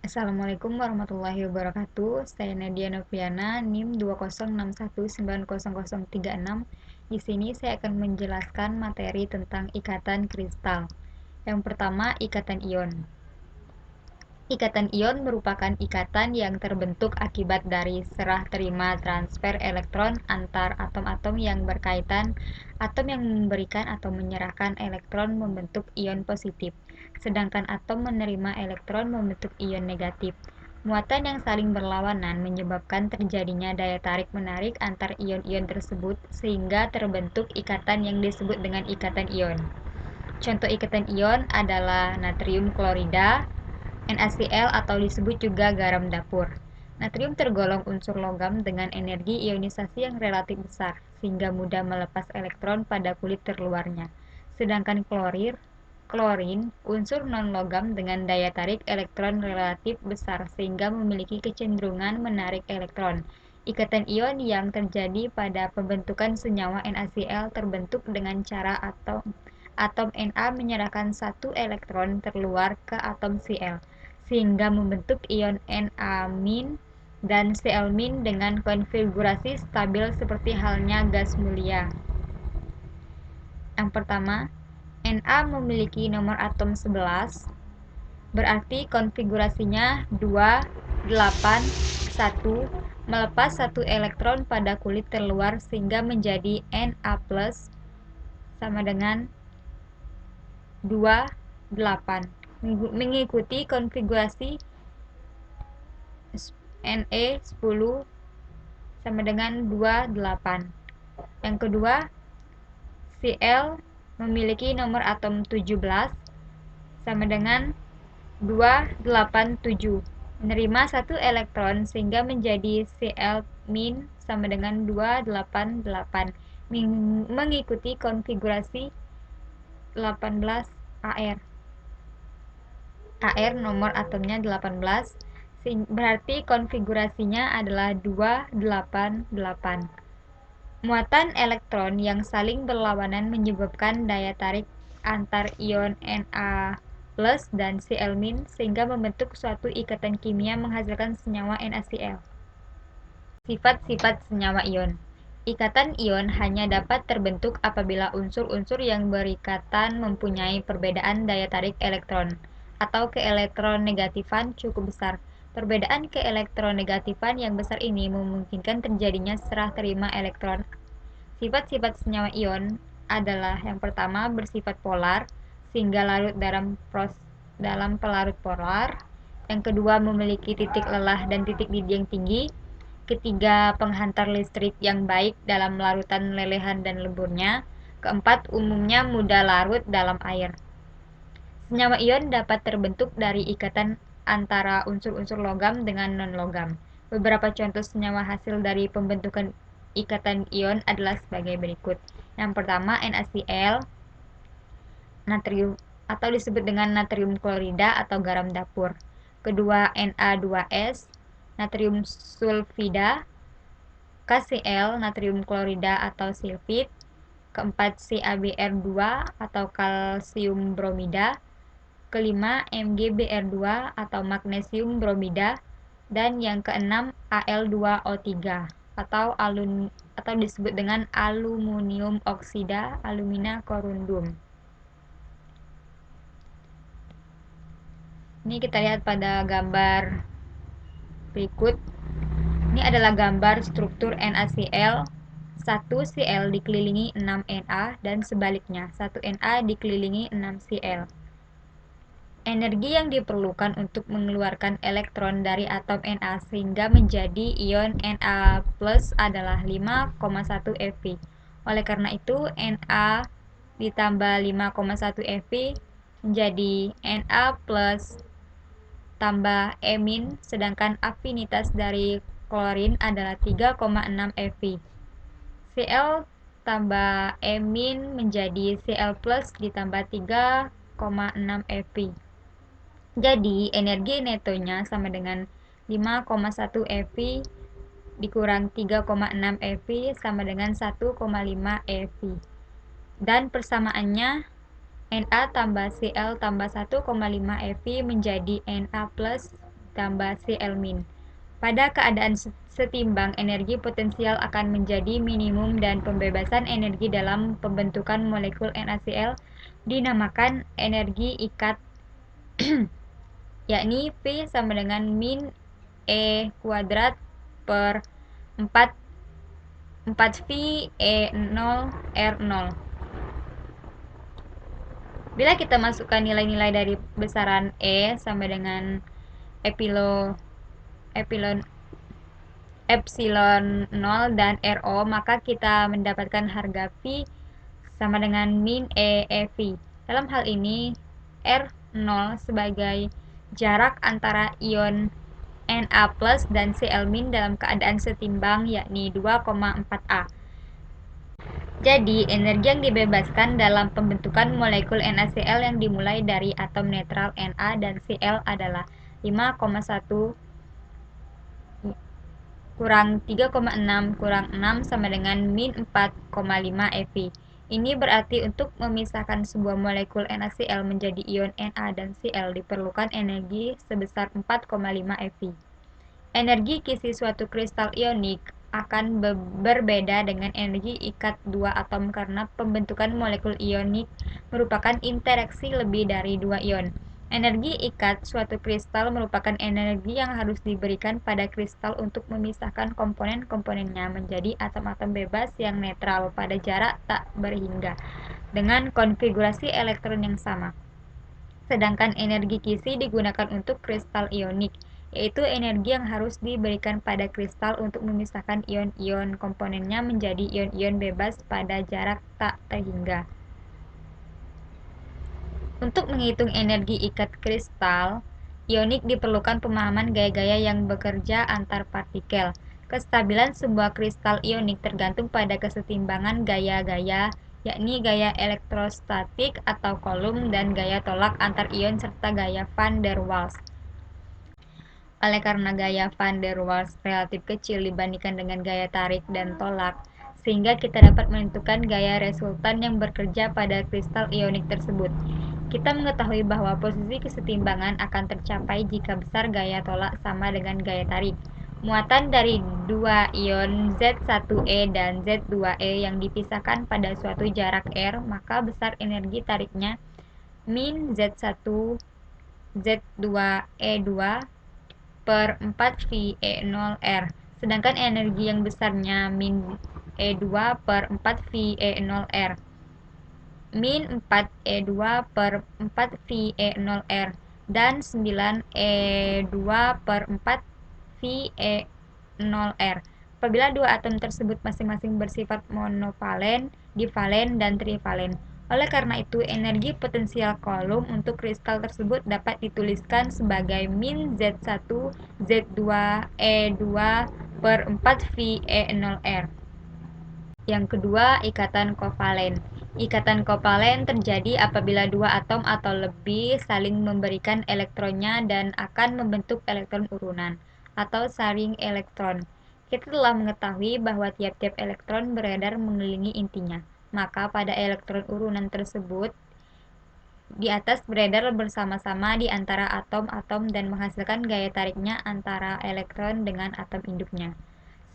Assalamualaikum warahmatullahi wabarakatuh. Saya Nadia Noviana, NIM 20661900036. Di sini saya akan menjelaskan materi tentang ikatan kristal. Yang pertama, ikatan ion. Ikatan ion merupakan ikatan yang terbentuk akibat dari serah terima transfer elektron antar atom-atom yang berkaitan. Atom yang memberikan atau menyerahkan elektron membentuk ion positif, sedangkan atom menerima elektron membentuk ion negatif. Muatan yang saling berlawanan menyebabkan terjadinya daya tarik-menarik antar ion-ion tersebut sehingga terbentuk ikatan yang disebut dengan ikatan ion. Contoh ikatan ion adalah natrium klorida, NaCl atau disebut juga garam dapur. Natrium tergolong unsur logam dengan energi ionisasi yang relatif besar, sehingga mudah melepas elektron pada kulit terluarnya. Sedangkan klorin, unsur non-logam dengan daya tarik elektron relatif besar, sehingga memiliki kecenderungan menarik elektron. Ikatan ion yang terjadi pada pembentukan senyawa NaCl terbentuk dengan cara atom Na menyerahkan satu elektron terluar ke atom Cl, sehingga membentuk ion Na- dan Cl- dengan konfigurasi stabil seperti halnya gas mulia. Yang pertama, Na memiliki nomor atom 11, berarti konfigurasinya 2, 8, 1, melepas satu elektron pada kulit terluar sehingga menjadi Na+, sama dengan 2, 8. Mengikuti konfigurasi Ne10 sama dengan 2, 8. Yang kedua, Cl memiliki nomor atom 17 sama dengan 2, 8, 7. Menerima satu elektron sehingga menjadi Cl- sama dengan 2, 8, 8. Mengikuti konfigurasi 18 Ar. Ar nomor atomnya 18, berarti konfigurasinya adalah 2, 8, 8. Muatan elektron yang saling berlawanan menyebabkan daya tarik antar ion Na+ dan Cl- sehingga membentuk suatu ikatan kimia menghasilkan senyawa NaCl. Sifat-sifat senyawa ion. Ikatan ion hanya dapat terbentuk apabila unsur-unsur yang berikatan mempunyai perbedaan daya tarik elektron atau keelektronegatifan cukup besar. Perbedaan keelektronegatifan yang besar ini memungkinkan terjadinya serah terima elektron. Sifat-sifat senyawa ion adalah yang pertama bersifat polar, sehingga larut dalam pelarut polar. Yang kedua memiliki titik lelah dan titik didih yang tinggi. Ketiga, penghantar listrik yang baik dalam larutan lelehan dan leburnya. Keempat, umumnya mudah larut dalam air. Senyawa ion dapat terbentuk dari ikatan antara unsur-unsur logam dengan non-logam. Beberapa contoh senyawa hasil dari pembentukan ikatan ion adalah sebagai berikut. Yang pertama, NaCl, natrium atau disebut dengan natrium klorida atau garam dapur. Kedua, Na2S, natrium sulfida. KCl, natrium klorida atau silfit. Keempat, CaBr2 atau kalsium bromida. Kelima, MgBr2 atau magnesium bromida. Dan yang keenam, Al2O3 atau disebut dengan aluminium oksida, alumina corundum. Ini kita lihat pada gambar berikut. Ini adalah gambar struktur NaCl. 1 Cl dikelilingi 6 Na dan sebaliknya, 1 Na dikelilingi 6 Cl. Energi yang diperlukan untuk mengeluarkan elektron dari atom Na sehingga menjadi ion Na+ adalah 5,1 eV. Oleh karena itu, Na ditambah 5,1 eV menjadi Na+ tambah E-, sedangkan afinitas dari klorin adalah 3,6 eV. Cl tambah E- menjadi Cl+ ditambah 3,6 eV. Jadi, energi netonya sama dengan 5,1 eV dikurang 3,6 eV sama dengan 1,5 eV. Dan persamaannya Na tambah Cl tambah 1,5 eV menjadi Na+ ditambah Cl-. Pada keadaan setimbang, energi potensial akan menjadi minimum dan pembebasan energi dalam pembentukan molekul NaCl dinamakan energi ikat yakni V sama dengan min E kuadrat per 4V E0 R0. Bila kita masukkan nilai-nilai dari besaran E sama dengan epsilon 0 dan RO, maka kita mendapatkan harga V sama dengan min EV. Dalam hal ini, R0 sebagai jarak antara ion Na plus dan Cl- dalam keadaan setimbang, yakni 2,4A. Jadi, energi yang dibebaskan dalam pembentukan molekul NaCl yang dimulai dari atom netral Na dan Cl adalah 5,1 kurang 3,6 kurang 6 sama dengan min 4,5 eV. Ini berarti untuk memisahkan sebuah molekul NaCl menjadi ion Na dan Cl diperlukan energi sebesar 4,5 eV. Energi kisi suatu kristal ionik akan berbeda dengan energi ikat dua atom karena pembentukan molekul ionik merupakan interaksi lebih dari dua ion. Energi ikat suatu kristal merupakan energi yang harus diberikan pada kristal untuk memisahkan komponen-komponennya menjadi atom-atom bebas yang netral pada jarak tak berhingga dengan konfigurasi elektron yang sama. Sedangkan energi kisi digunakan untuk kristal ionik, yaitu energi yang harus diberikan pada kristal untuk memisahkan ion-ion komponennya menjadi ion-ion bebas pada jarak tak terhingga. Untuk menghitung energi ikat kristal ionik diperlukan pemahaman gaya-gaya yang bekerja antar partikel. Kestabilan sebuah kristal ionik tergantung pada kesetimbangan gaya-gaya, yakni gaya elektrostatik atau Coulomb dan gaya tolak antar ion serta gaya van der Waals. Oleh karena gaya van der Waals relatif kecil dibandingkan dengan gaya tarik dan tolak, sehingga kita dapat menentukan gaya resultan yang bekerja pada kristal ionik tersebut. Kita mengetahui bahwa posisi kesetimbangan akan tercapai jika besar gaya tolak sama dengan gaya tarik. Muatan dari dua ion Z1e dan Z2e yang dipisahkan pada suatu jarak r, maka besar energi tariknya min Z1 Z2E2 per 4V E0R, sedangkan energi yang besarnya min E2 per 4V E0R, min 4E2 per 4V E0R, dan 9E2 per 4V E0R. Apabila dua atom tersebut masing-masing bersifat monovalen, divalen, dan trivalen. Oleh karena itu, energi potensial Coulomb untuk kristal tersebut dapat dituliskan sebagai min Z1 Z2E2 per 4V E0R. Yang kedua, ikatan kovalen. Ikatan kovalen terjadi apabila dua atom atau lebih saling memberikan elektronnya dan akan membentuk elektron urunan atau sharing elektron. Kita telah mengetahui bahwa tiap-tiap elektron beredar mengelilingi intinya. Maka pada elektron urunan tersebut di atas beredar bersama-sama di antara atom-atom dan menghasilkan gaya tariknya antara elektron dengan atom induknya.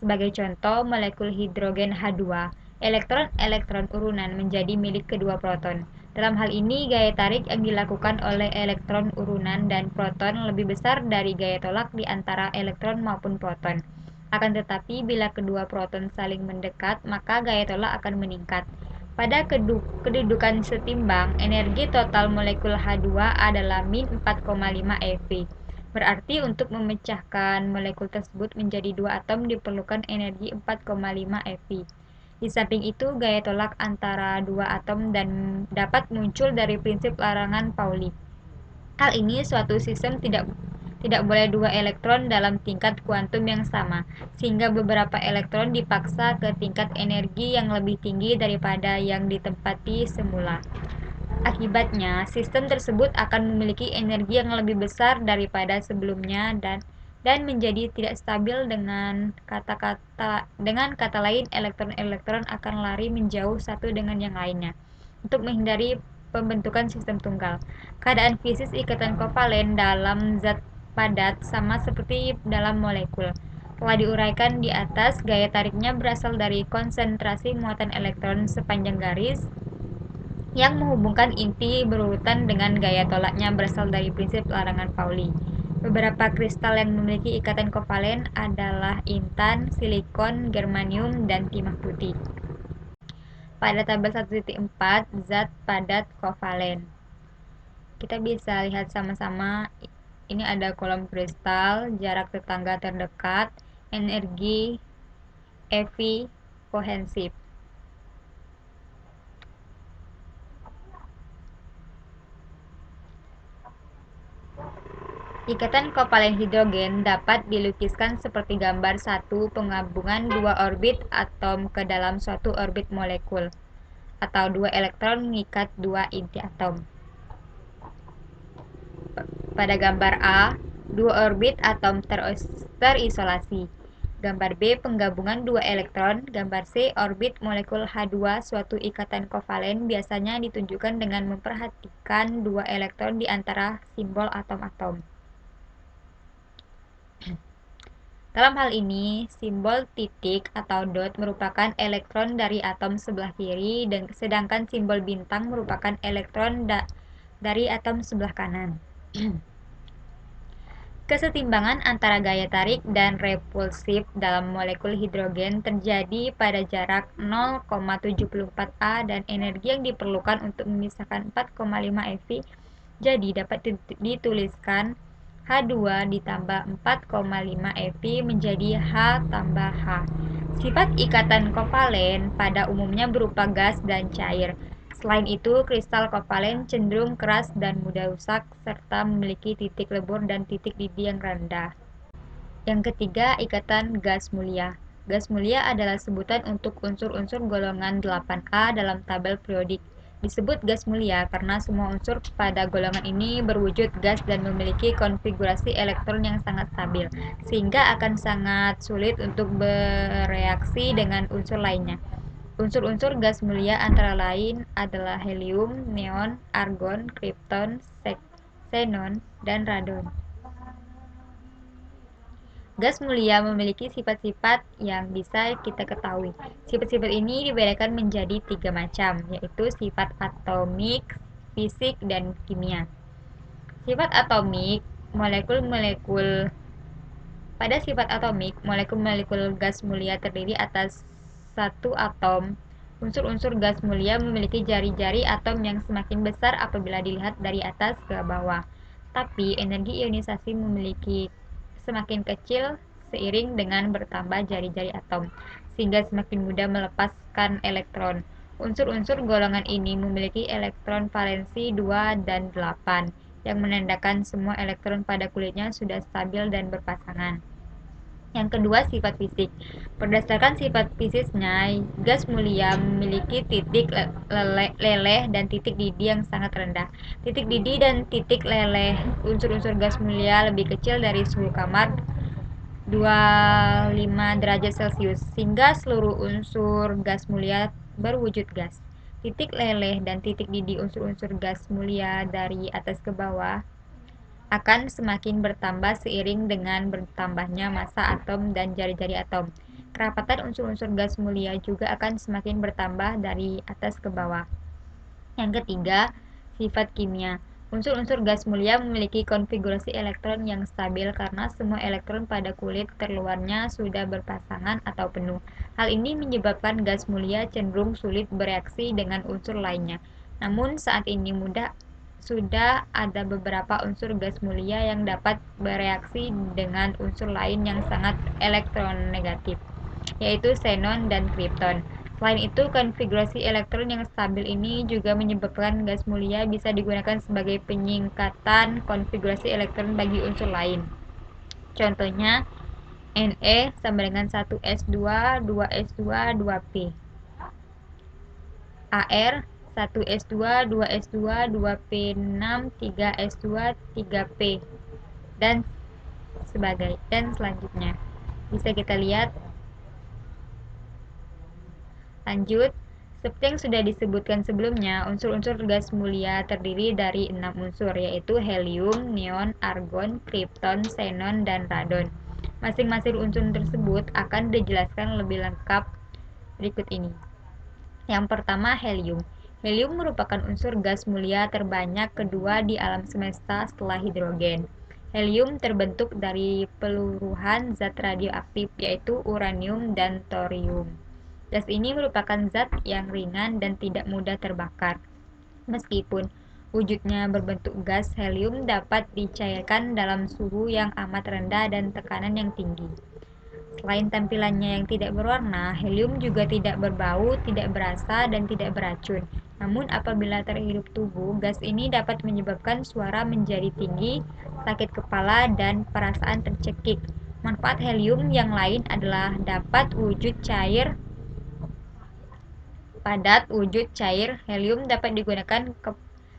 Sebagai contoh, molekul hidrogen H2, elektron-elektron urunan menjadi milik kedua proton. Dalam hal ini, gaya tarik yang dilakukan oleh elektron urunan dan proton lebih besar dari gaya tolak di antara elektron maupun proton. Akan tetapi, bila kedua proton saling mendekat, maka gaya tolak akan meningkat. Pada kedudukan setimbang, energi total molekul H2 adalah min 4,5 eV. Berarti untuk memecahkan molekul tersebut menjadi dua atom diperlukan energi 4,5 eV. Di samping itu, gaya tolak antara dua atom dan dapat muncul dari prinsip larangan Pauli. Hal ini suatu sistem tidak boleh dua elektron dalam tingkat kuantum yang sama, sehingga beberapa elektron dipaksa ke tingkat energi yang lebih tinggi daripada yang ditempati semula. Akibatnya, sistem tersebut akan memiliki energi yang lebih besar daripada sebelumnya dan menjadi tidak stabil. Dengan kata lain, elektron-elektron akan lari menjauh satu dengan yang lainnya untuk menghindari pembentukan sistem tunggal. Keadaan fisis ikatan kovalen dalam zat padat sama seperti dalam molekul. Telah diuraikan di atas, gaya tariknya berasal dari konsentrasi muatan elektron sepanjang garis yang menghubungkan inti berurutan dengan gaya tolaknya berasal dari prinsip larangan Pauli. Beberapa kristal yang memiliki ikatan kovalen adalah intan, silikon, germanium, dan timah putih. Pada tabel 1.4, zat padat kovalen. Kita bisa lihat sama-sama, ini ada kolom kristal, jarak tetangga terdekat, energi, EV, kohensif. Ikatan kovalen hidrogen dapat dilukiskan seperti gambar satu penggabungan dua orbit atom ke dalam suatu orbit molekul, atau dua elektron mengikat dua inti atom. Pada gambar A, dua orbit atom terisolasi. Gambar B, penggabungan dua elektron. Gambar C, orbit molekul H2 suatu ikatan kovalen biasanya ditunjukkan dengan memperhatikan dua elektron di antara simbol atom-atom. Dalam hal ini, simbol titik atau dot merupakan elektron dari atom sebelah kiri, dan sedangkan simbol bintang merupakan elektron dari atom sebelah kanan. Kesetimbangan antara gaya tarik dan repulsif dalam molekul hidrogen terjadi pada jarak 0,74 A dan energi yang diperlukan untuk memisahkan 4,5 eV. Jadi dapat dituliskan H2 ditambah 4,5 eV menjadi H tambah H. Sifat ikatan kovalen pada umumnya berupa gas dan cair. Selain itu, kristal kovalen cenderung keras dan mudah rusak serta memiliki titik lebur dan titik didih yang rendah. Yang ketiga, ikatan gas mulia. Gas mulia adalah sebutan untuk unsur-unsur golongan 8A dalam tabel periodik. Disebut gas mulia karena semua unsur pada golongan ini berwujud gas dan memiliki konfigurasi elektron yang sangat stabil, sehingga akan sangat sulit untuk bereaksi dengan unsur lainnya. Unsur-unsur gas mulia antara lain adalah helium, neon, argon, krypton, xenon, dan radon. Gas mulia memiliki sifat-sifat yang bisa kita ketahui. Sifat-sifat ini dibedakan menjadi 3 macam, yaitu sifat atomik, fisik, dan kimia. Sifat atomik, molekul-molekul. Pada sifat atomik, molekul-molekul gas mulia terdiri atas satu atom. Unsur-unsur gas mulia memiliki jari-jari atom yang semakin besar apabila dilihat dari atas ke bawah. Tapi energi ionisasi memiliki semakin kecil seiring dengan bertambah jari-jari atom, sehingga semakin mudah melepaskan elektron. Unsur-unsur golongan ini memiliki elektron valensi 2 dan 8, yang menandakan semua elektron pada kulitnya sudah stabil dan berpasangan. Yang kedua, sifat fisik. Berdasarkan sifat fisiknya, gas mulia memiliki titik leleh dan titik didih yang sangat rendah. Titik didih dan titik leleh unsur-unsur gas mulia lebih kecil dari suhu kamar 25 derajat Celcius, sehingga seluruh unsur gas mulia berwujud gas. Titik leleh dan titik didih unsur-unsur gas mulia dari atas ke bawah akan semakin bertambah seiring dengan bertambahnya massa atom dan jari-jari atom. Kerapatan unsur-unsur gas mulia juga akan semakin bertambah dari atas ke bawah. Yang ketiga, sifat kimia. Unsur-unsur gas mulia memiliki konfigurasi elektron yang stabil karena semua elektron pada kulit terluarnya sudah berpasangan atau penuh. Hal ini menyebabkan gas mulia cenderung sulit bereaksi dengan unsur lainnya. Namun saat ini sudah ada beberapa unsur gas mulia yang dapat bereaksi dengan unsur lain yang sangat elektronegatif, yaitu xenon dan krypton. Selain itu, konfigurasi elektron yang stabil ini juga menyebabkan gas mulia bisa digunakan sebagai penyingkatan konfigurasi elektron bagi unsur lain. Contohnya, Ne sama dengan 1s2, 2s2, 2p. Ar 1s2, 2s2, 2p6, 3s2, 3p, dan selanjutnya. Bisa kita lihat. Lanjut, Seperti yang sudah disebutkan sebelumnya, unsur-unsur gas mulia terdiri dari 6 unsur, yaitu helium, neon, argon, kripton, xenon, dan radon. Masing-masing unsur tersebut akan dijelaskan lebih lengkap berikut ini. Yang pertama, helium. Helium merupakan unsur gas mulia terbanyak kedua di alam semesta setelah hidrogen. Helium terbentuk dari peluruhan zat radioaktif, yaitu uranium dan thorium. Gas ini merupakan zat yang ringan dan tidak mudah terbakar. Meskipun wujudnya berbentuk gas, helium dapat dicairkan dalam suhu yang amat rendah dan tekanan yang tinggi. Selain tampilannya yang tidak berwarna, helium juga tidak berbau, tidak berasa, dan tidak beracun. Namun apabila terhirup tubuh, gas ini dapat menyebabkan suara menjadi tinggi, sakit kepala, dan perasaan tercekik. Manfaat helium yang lain adalah dapat wujud cair padat. Wujud cair helium dapat digunakan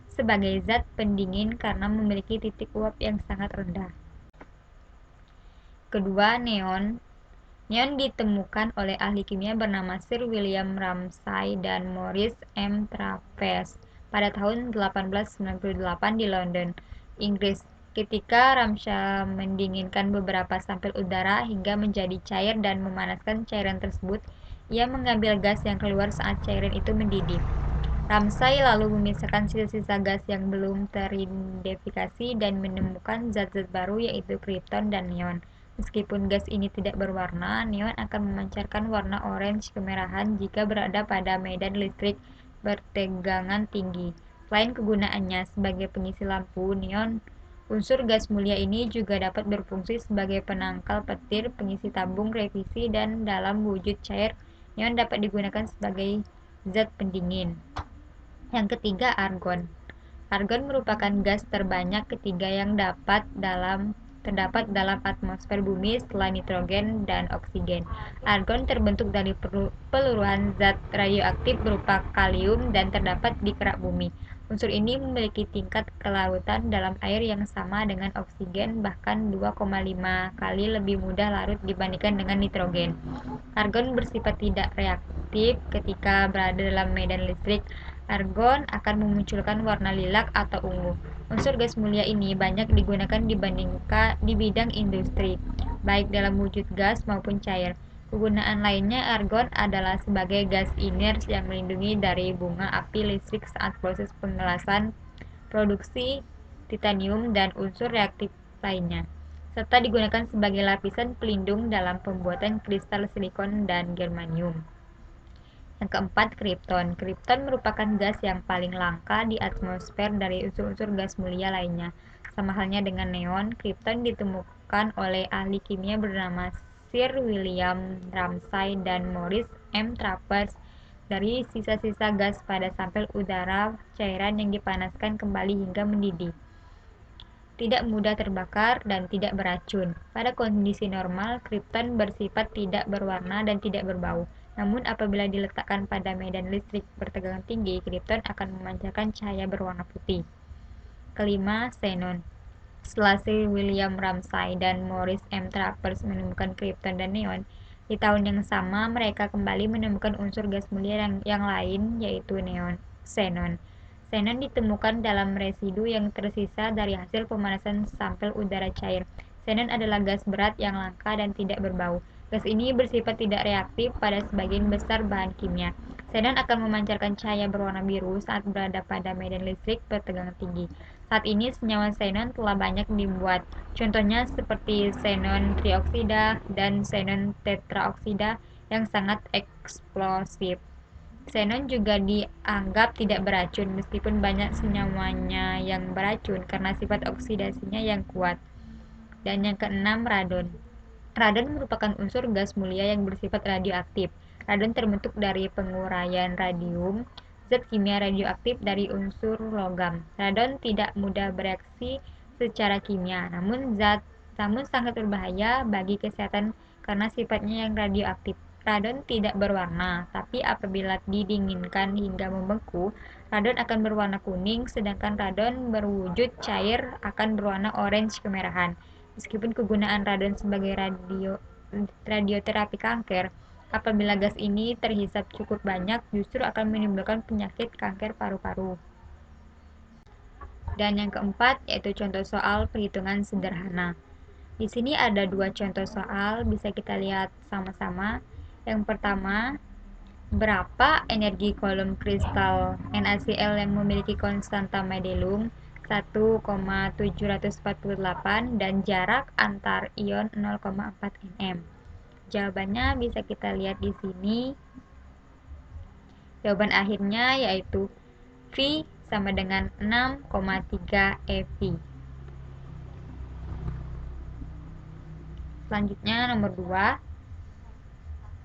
sebagai zat pendingin karena memiliki titik uap yang sangat rendah. Kedua, neon. Neon ditemukan oleh ahli kimia bernama Sir William Ramsay dan Maurice M. Travers pada tahun 1898 di London, Inggris. Ketika Ramsay mendinginkan beberapa sampel udara hingga menjadi cair dan memanaskan cairan tersebut, ia mengambil gas yang keluar saat cairan itu mendidih. Ramsay lalu memisahkan sisa-sisa gas yang belum teridentifikasi dan menemukan zat-zat baru yaitu kripton dan neon. Meskipun gas ini tidak berwarna, neon akan memancarkan warna orange kemerahan jika berada pada medan listrik bertegangan tinggi. Selain kegunaannya sebagai pengisi lampu, neon unsur gas mulia ini juga dapat berfungsi sebagai penangkal petir, pengisi tabung revisi, dan dalam wujud cair, neon dapat digunakan sebagai zat pendingin. Yang ketiga, argon. Argon merupakan gas terbanyak ketiga yang terdapat dalam atmosfer bumi setelah nitrogen dan oksigen. Argon terbentuk dari peluruhan zat radioaktif berupa kalium dan terdapat di kerak bumi. Unsur ini memiliki tingkat kelarutan dalam air yang sama dengan oksigen, bahkan 2,5 kali lebih mudah larut dibandingkan dengan nitrogen. Argon bersifat tidak reaktif ketika berada dalam medan listrik. Argon akan memunculkan warna lilac atau ungu. Unsur gas mulia ini banyak digunakan di bidang industri, baik dalam wujud gas maupun cair. Kegunaan lainnya, argon adalah sebagai gas inert yang melindungi dari bunga api listrik saat proses pengelasan, produksi titanium dan unsur reaktif lainnya, serta digunakan sebagai lapisan pelindung dalam pembuatan kristal silikon dan germanium. Yang keempat, kripton. Kripton merupakan gas yang paling langka di atmosfer dari unsur-unsur gas mulia lainnya. Sama halnya dengan neon, kripton ditemukan oleh ahli kimia bernama Sir William Ramsay dan Maurice M. Travers dari sisa-sisa gas pada sampel udara cairan yang dipanaskan kembali hingga mendidih. Tidak mudah terbakar dan tidak beracun. Pada kondisi normal, kripton bersifat tidak berwarna dan tidak berbau. Namun apabila diletakkan pada medan listrik bertegangan tinggi, kripton akan memancarkan cahaya berwarna putih. Kelima, xenon. Setelah Sir William Ramsay dan Maurice M. Travers menemukan kripton dan neon, di tahun yang sama mereka kembali menemukan unsur gas mulia yang lain, yaitu xenon. Xenon ditemukan dalam residu yang tersisa dari hasil pemanasan sampel udara cair. Xenon adalah gas berat yang langka dan tidak berbau. Gas ini bersifat tidak reaktif pada sebagian besar bahan kimia. Xenon akan memancarkan cahaya berwarna biru saat berada pada medan listrik bertegangan tinggi. Saat ini senyawa xenon telah banyak dibuat. Contohnya seperti xenon trioksida dan xenon tetraoksida yang sangat eksplosif. Xenon juga dianggap tidak beracun meskipun banyak senyawanya yang beracun karena sifat oksidasinya yang kuat. Dan yang keenam, radon. Radon merupakan unsur gas mulia yang bersifat radioaktif. Radon terbentuk dari penguraian radium, zat kimia radioaktif dari unsur logam. Radon tidak mudah bereaksi secara kimia, namun sangat berbahaya bagi kesehatan karena sifatnya yang radioaktif. Radon tidak berwarna, tapi apabila didinginkan hingga membeku, radon akan berwarna kuning, sedangkan radon berwujud cair akan berwarna orange kemerahan. Meskipun kegunaan radon sebagai radioterapi kanker, Apabila gas ini terhisap cukup banyak, justru akan menimbulkan penyakit kanker paru-paru. Dan yang keempat, yaitu contoh soal perhitungan sederhana. Di sini ada dua contoh soal, bisa kita lihat sama-sama. Yang pertama, berapa energi kolom kristal NaCl yang memiliki konstanta Madelung 1,748 dan jarak antar ion 0,4 nm. Jawabannya bisa kita lihat di sini. Jawaban akhirnya yaitu V sama dengan 6,3 eV. Selanjutnya nomor 2.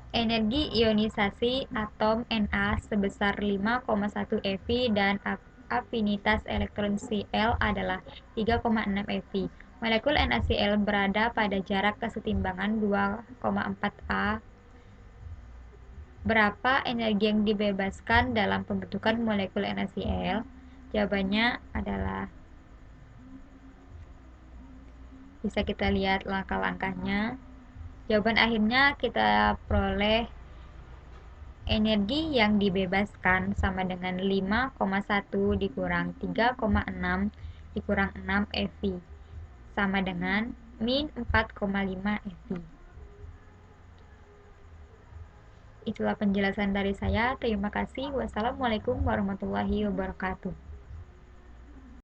Energi ionisasi atom Na sebesar 5,1 eV dan afinitas elektron Cl adalah 3,6 eV. Molekul NaCl berada pada jarak kesetimbangan 2,4 A. Berapa energi yang dibebaskan dalam pembentukan molekul NaCl? Jawabannya adalah, bisa kita lihat langkah-langkahnya. Jawaban akhirnya kita peroleh energi yang dibebaskan sama dengan 5,1 dikurang 3,6 dikurang 6 eV sama dengan min 4,5 eV. Itulah penjelasan dari saya. Terima kasih. Wassalamualaikum warahmatullahi wabarakatuh.